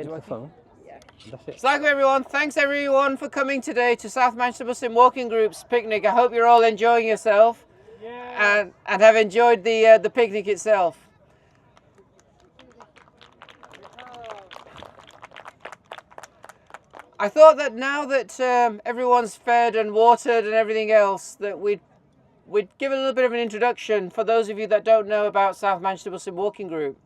The phone. Assalamu everyone. Thanks everyone for coming today to South Manchester Muslim Walking Group's picnic. I hope you're all enjoying yourself and have enjoyed the picnic itself. I thought that now that everyone's fed and watered and everything else, that we'd give a little bit of an introduction for those of you that don't know about South Manchester Muslim Walking Group.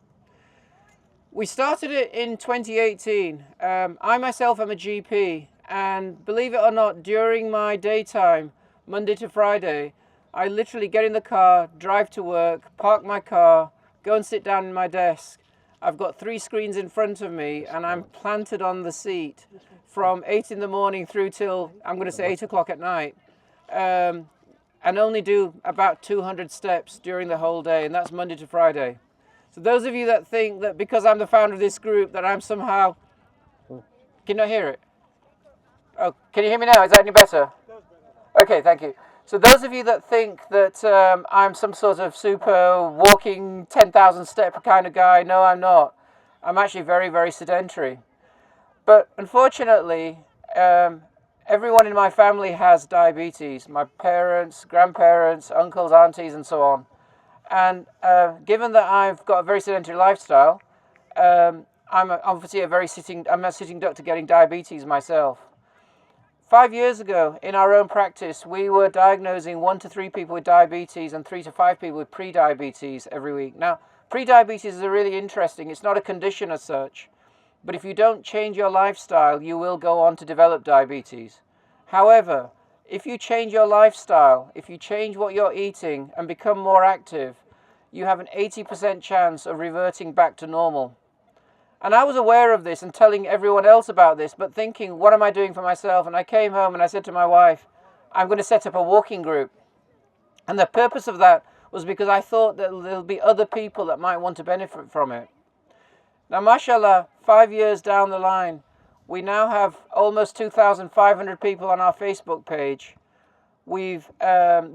We started it in 2018. I myself am a GP, and believe it or not, during my daytime, Monday to Friday, I literally get in the car, drive to work, park my car, go and sit down in my desk. I've got 3 screens in front of me, and I'm planted on the seat from 8 in the morning through till, I'm going to say 8 o'clock at night, and only do about 200 steps during the whole day, and that's Monday to Friday. So those of you that think that because I'm the founder of this group that I'm somehow... Can you not hear it? Oh, can you hear me now? Is that any better? Okay, thank you. So those of you that think that I'm some sort of super walking 10,000 step kind of guy, no, I'm not. I'm actually very, very sedentary. But unfortunately, everyone in my family has diabetes. My parents, grandparents, uncles, aunties, and so on. And given that I've got a very sedentary lifestyle, I'm obviously I'm a sitting duck to getting diabetes myself. 5 years ago, in our own practice, we were diagnosing 1 to 3 people with diabetes and 3 to 5 people with pre-diabetes every week. Now, pre-diabetes is really interesting. It's not a condition as such, but if you don't change your lifestyle, you will go on to develop diabetes. However, if you change your lifestyle, if you change what you're eating and become more active, you have an 80% chance of reverting back to normal. And I was aware of this and telling everyone else about this, but thinking, what am I doing for myself? And I came home and I said to my wife, I'm going to set up a walking group. And the purpose of that was because I thought that there'll be other people that might want to benefit from it. Now, mashallah, 5 years down the line, we now have almost 2,500 people on our Facebook page. We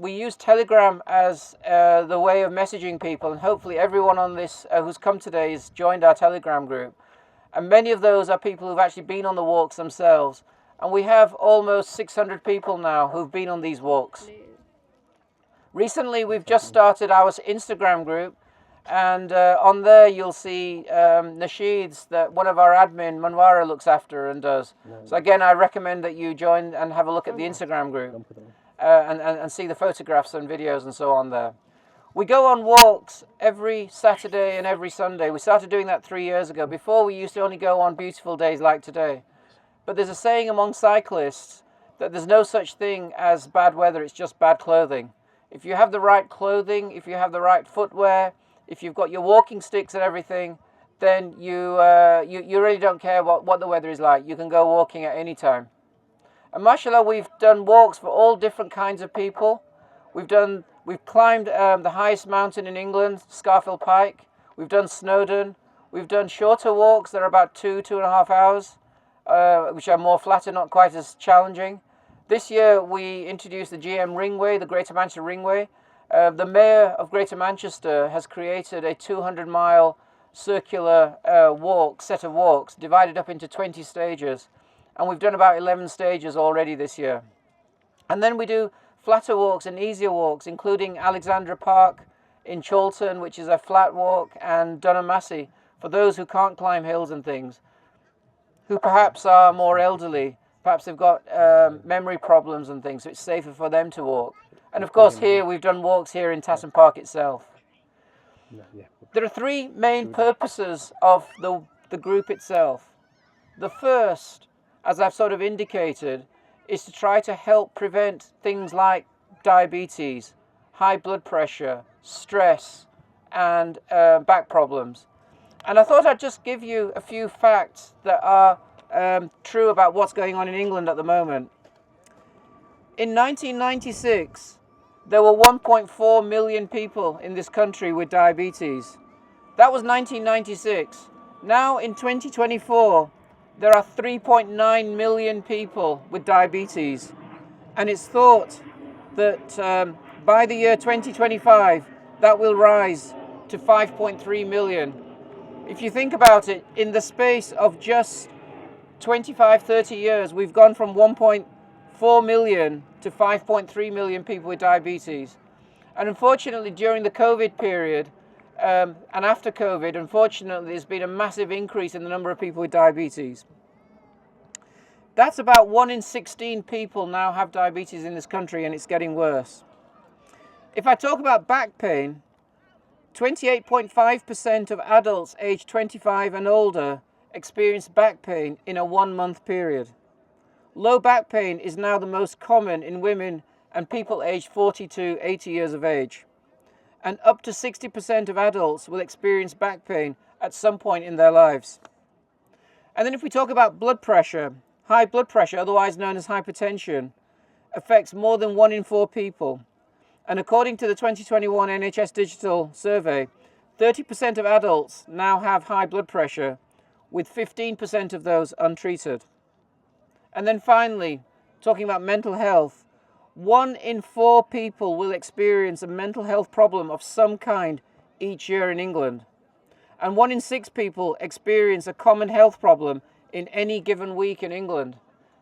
use Telegram as the way of messaging people, and hopefully everyone on this who's come today has joined our Telegram group. And many of those are people who've actually been on the walks themselves. And we have almost 600 people now who've been on these walks. Recently, we've just started our Instagram group. And on there you'll see nasheeds that one of our admin, Manwara, looks after and does. So again, I recommend that you join and have a look at the Instagram group and see the photographs and videos and so on there. We go on walks every Saturday and every Sunday. We started doing that 3 years ago. Before, we used to only go on beautiful days like today. But there's a saying among cyclists that there's no such thing as bad weather, it's just bad clothing. If you have the right clothing, if you have the right footwear, if you've got your walking sticks and everything, then you really don't care what the weather is like. You can go walking at any time. And mashallah, we've done walks for all different kinds of people. We've climbed the highest mountain in England, Scafell Pike. We've done Snowdon. We've done shorter walks that are about 2.5 hours, which are more flatter, not quite as challenging. This year we introduced the GM Ringway, the Greater Manchester Ringway. The Mayor of Greater Manchester has created a 200-mile circular set of walks, divided up into 20 stages. And we've done about 11 stages already this year. And then we do flatter walks and easier walks, including Alexandra Park in Chorlton, which is a flat walk, and Dunham Massey, for those who can't climb hills and things, who perhaps are more elderly, perhaps they've got memory problems and things, so it's safer for them to walk. And of course here, we've done walks here in Tatton Park itself. There are 3 main purposes of the group itself. The first, as I've sort of indicated, is to try to help prevent things like diabetes, high blood pressure, stress, and back problems. And I thought I'd just give you a few facts that are true about what's going on in England at the moment. In 1996, there were 1.4 million people in this country with diabetes. That was 1996. Now in 2024, there are 3.9 million people with diabetes. And it's thought that by the year 2025, that will rise to 5.3 million. If you think about it, in the space of just 25, 30 years, we've gone from 1.4 million to 5.3 million people with diabetes. And unfortunately, during the COVID period and after COVID, unfortunately, there's been a massive increase in the number of people with diabetes. That's about 1 in 16 people now have diabetes in this country, and it's getting worse. If I talk about back pain, 28.5% of adults aged 25 and older experience back pain in a 1-month period. Low back pain is now the most common in women and people aged 40 to 80 years of age. And up to 60% of adults will experience back pain at some point in their lives. And then if we talk about blood pressure, high blood pressure, otherwise known as hypertension, affects more than 1 in 4 people. And according to the 2021 NHS Digital Survey, 30% of adults now have high blood pressure, with 15% of those untreated. And then finally, talking about mental health, 1 in 4 people will experience a mental health problem of some kind each year in England. And 1 in 6 people experience a common health problem in any given week in England.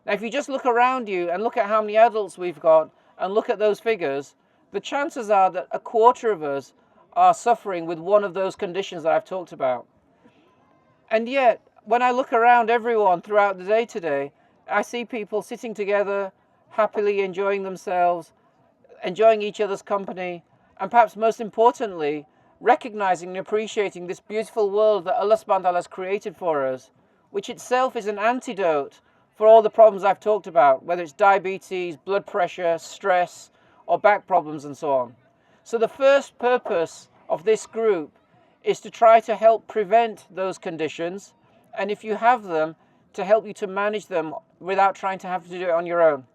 Now, if you just look around you and look at how many adults we've got and look at those figures, the chances are that a quarter of us are suffering with one of those conditions that I've talked about. And yet, when I look around everyone throughout the day today, I see people sitting together, happily enjoying themselves, enjoying each other's company, and perhaps most importantly, recognizing and appreciating this beautiful world that Allah subhanahu wa ta'ala has created for us, which itself is an antidote for all the problems I've talked about, whether it's diabetes, blood pressure, stress, or back problems and so on. So the first purpose of this group is to try to help prevent those conditions, and if you have them, to help you to manage them without trying to have to do it on your own.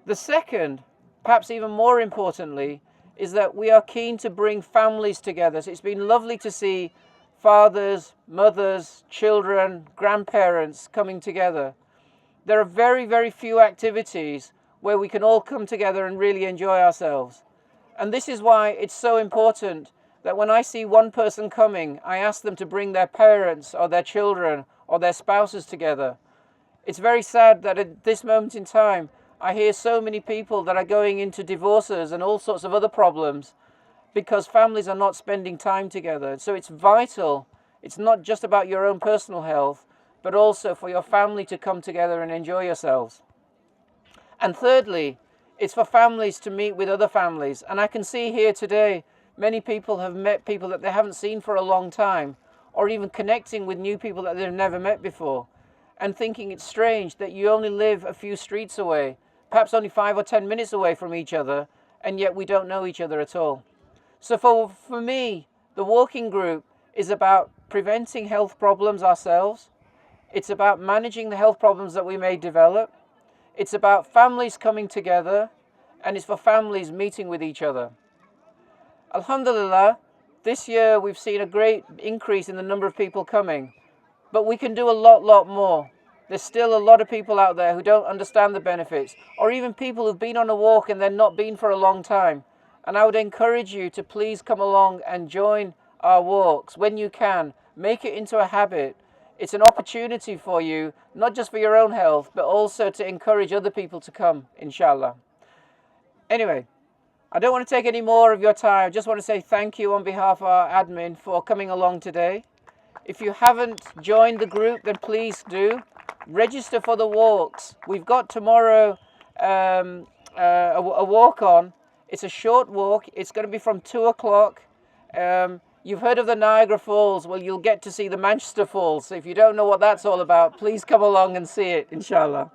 The second, perhaps even more importantly, is that we are keen to bring families together. So it's been lovely to see fathers, mothers, children, grandparents coming together. There are very, very few activities where we can all come together and really enjoy ourselves. And this is why it's so important that when I see one person coming, I ask them to bring their parents or their children or their spouses together. It's very sad that at this moment in time, I hear so many people that are going into divorces and all sorts of other problems because families are not spending time together. So it's vital. It's not just about your own personal health, but also for your family to come together and enjoy yourselves. And thirdly, it's for families to meet with other families. And I can see here today, many people have met people that they haven't seen for a long time, or even connecting with new people that they've never met before, and thinking it's strange that you only live a few streets away, perhaps only 5 or 10 minutes away from each other, and yet we don't know each other at all. So for me, the walking group is about preventing health problems ourselves. It's about managing the health problems that we may develop. It's about families coming together, and it's for families meeting with each other. Alhamdulillah, this year we've seen a great increase in the number of people coming, but we can do a lot more. There's still a lot of people out there who don't understand the benefits, or even people who've been on a walk and then not been for a long time. And I would encourage you to please come along and join our walks when you can. Make it into a habit. It's an opportunity for you, not just for your own health, but also to encourage other people to come, inshallah. Anyway, I don't want to take any more of your time. I just want to say thank you on behalf of our admin for coming along today. If you haven't joined the group, then please do. Register for the walks. We've got tomorrow a walk on. It's a short walk. It's going to be from 2 o'clock. You've heard of the Niagara Falls. Well, you'll get to see the Manchester Falls. So if you don't know what that's all about, please come along and see it, inshallah.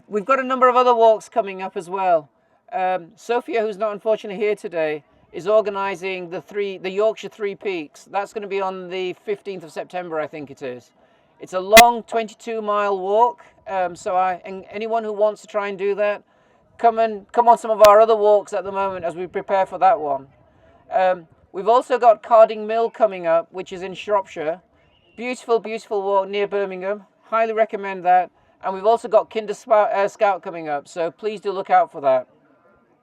We've got a number of other walks coming up as well. Sophia, who's not unfortunately here today, is organising the Yorkshire Three Peaks. That's going to be on the 15th of September, I think it is. It's a long 22-mile walk. So anyone who wants to try and do that, come on some of our other walks at the moment as we prepare for that one. We've also got Carding Mill coming up, which is in Shropshire. Beautiful, beautiful walk near Birmingham. Highly recommend that. And we've also got Kinder Scout coming up, so please do look out for that.